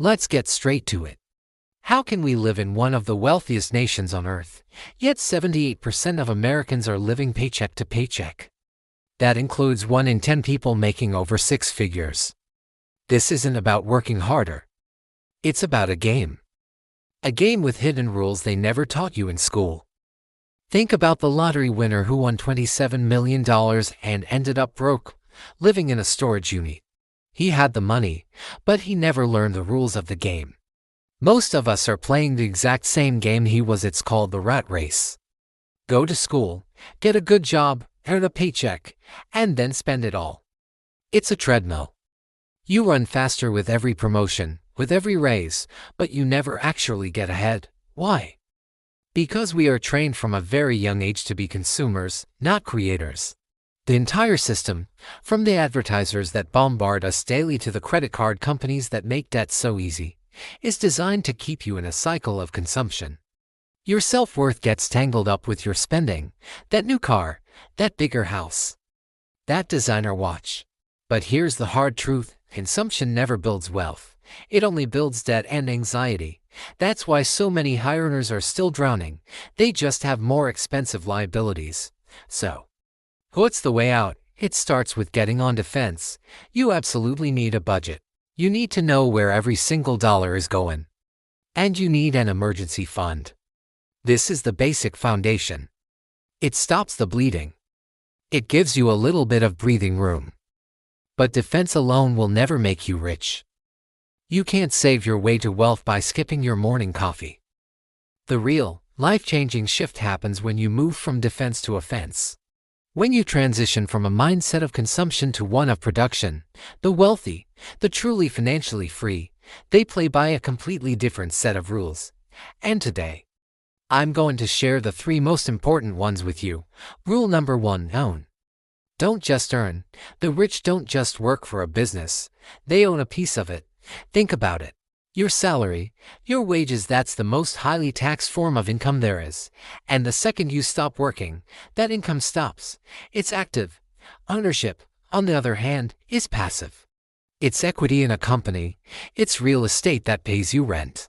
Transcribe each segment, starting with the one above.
Let's get straight to it. How can we live in one of the wealthiest nations on earth, yet 78% of Americans are living paycheck to paycheck? That includes 1 in 10 people making over 6 figures. This isn't about working harder. It's about a game. A game with hidden rules they never taught you in school. Think about the lottery winner who won $27 million and ended up broke, living in a storage unit. He had the money, but he never learned the rules of the game. Most of us are playing the exact same game he was. It's called the rat race. Go to school, get a good job, earn a paycheck, and then spend it all. It's a treadmill. You run faster with every promotion, with every raise, but you never actually get ahead. Why? Because we are trained from a very young age to be consumers, not creators. The entire system, from the advertisers that bombard us daily to the credit card companies that make debt so easy, is designed to keep you in a cycle of consumption. Your self-worth gets tangled up with your spending, that new car, that bigger house, that designer watch. But here's the hard truth: consumption never builds wealth. It only builds debt and anxiety. That's why so many high earners are still drowning. They just have more expensive liabilities. So, what's the way out? It starts with getting on defense. You absolutely need a budget. You need to know where every single dollar is going. And you need an emergency fund. This is the basic foundation. It stops the bleeding. It gives you a little bit of breathing room. But defense alone will never make you rich. You can't save your way to wealth by skipping your morning coffee. The real, life-changing shift happens when you move from defense to offense. When you transition from a mindset of consumption to one of production, the wealthy, the truly financially free, they play by a completely different set of rules. And today, I'm going to share the 3 most important ones with you. Rule number 1: own. Don't just earn. The rich don't just work for a business. They own a piece of it. Think about it. Your salary, your wages, that's the most highly taxed form of income there is. And the second you stop working, that income stops. It's active. Ownership, on the other hand, is passive. It's equity in a company. It's real estate that pays you rent.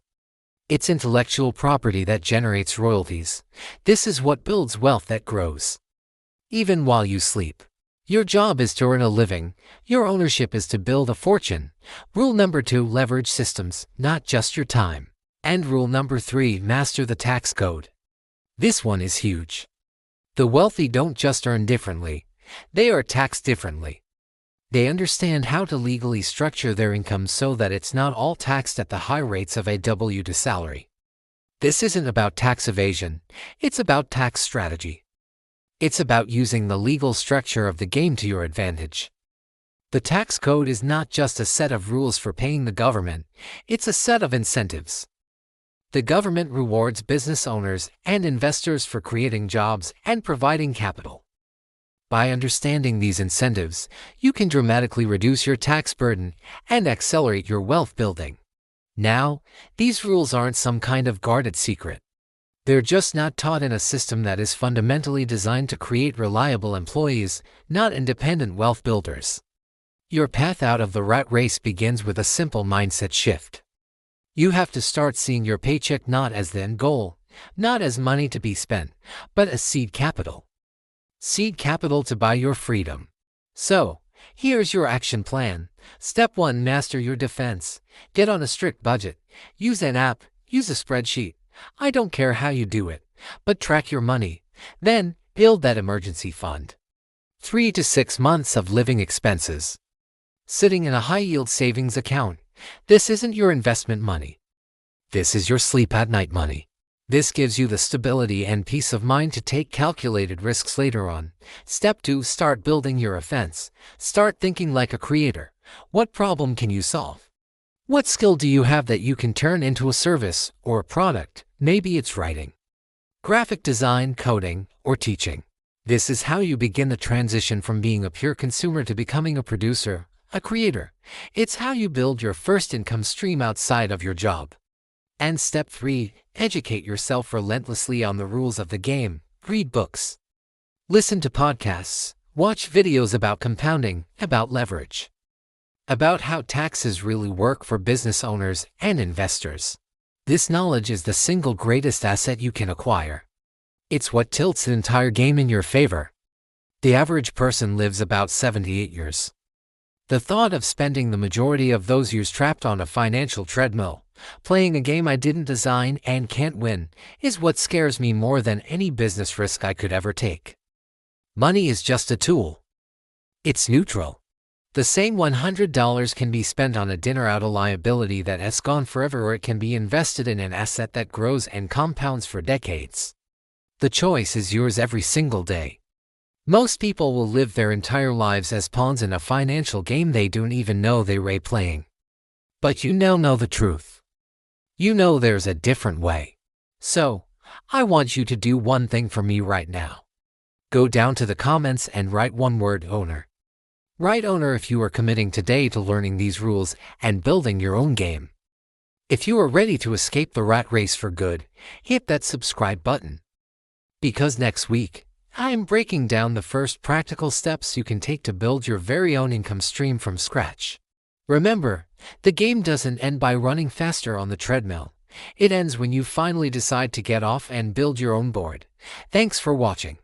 It's intellectual property that generates royalties. This is what builds wealth that grows. Even while you sleep. Your job is to earn a living. Your ownership is to build a fortune. Rule number 2: leverage systems, not just your time. And rule number 3: master the tax code. This one is huge. The wealthy don't just earn differently. They are taxed differently. They understand how to legally structure their income so that it's not all taxed at the high rates of a W-2 salary. This isn't about tax evasion. It's about tax strategy. It's about using the legal structure of the game to your advantage. The tax code is not just a set of rules for paying the government, it's a set of incentives. The government rewards business owners and investors for creating jobs and providing capital. By understanding these incentives, you can dramatically reduce your tax burden and accelerate your wealth building. Now, these rules aren't some kind of guarded secret. They're just not taught in a system that is fundamentally designed to create reliable employees, not independent wealth builders. Your path out of the rat race begins with a simple mindset shift. You have to start seeing your paycheck not as the end goal, not as money to be spent, but as seed capital. Seed capital to buy your freedom. So, here's your action plan. Step 1: master your defense. Get on a strict budget. Use an app, use a spreadsheet. I don't care how you do it, but track your money. Then, build that emergency fund. 3 to 6 months of living expenses. Sitting in a high-yield savings account. This isn't your investment money. This is your sleep at night money. This gives you the stability and peace of mind to take calculated risks later on. Step 2: start building your offense. Start thinking like a creator. What problem can you solve? What skill do you have that you can turn into a service or a product? Maybe it's writing, graphic design, coding, or teaching. This is how you begin the transition from being a pure consumer to becoming a producer, a creator. It's how you build your first income stream outside of your job. And step 3: educate yourself relentlessly on the rules of the game. Read books. Listen to podcasts. Watch videos about compounding, about leverage. about how taxes really work for business owners and investors. This knowledge is the single greatest asset you can acquire. It's what tilts the entire game in your favor. The average person lives about 78 years. The thought of spending the majority of those years trapped on a financial treadmill, playing a game I didn't design and can't win, is what scares me more than any business risk I could ever take. Money is just a tool. It's neutral. The same $100 can be spent on a dinner out, a liability that has gone forever, or it can be invested in an asset that grows and compounds for decades. The choice is yours every single day. Most people will live their entire lives as pawns in a financial game they don't even know they're playing. But you now know the truth. You know there's a different way. So, I want you to do one thing for me right now. Go down to the comments and write one word: owner. Write owner if you are committing today to learning these rules and building your own game. If you are ready to escape the rat race for good, hit that subscribe button. Because next week, I'm breaking down the first practical steps you can take to build your very own income stream from scratch. Remember, the game doesn't end by running faster on the treadmill. It ends when you finally decide to get off and build your own board. Thanks for watching.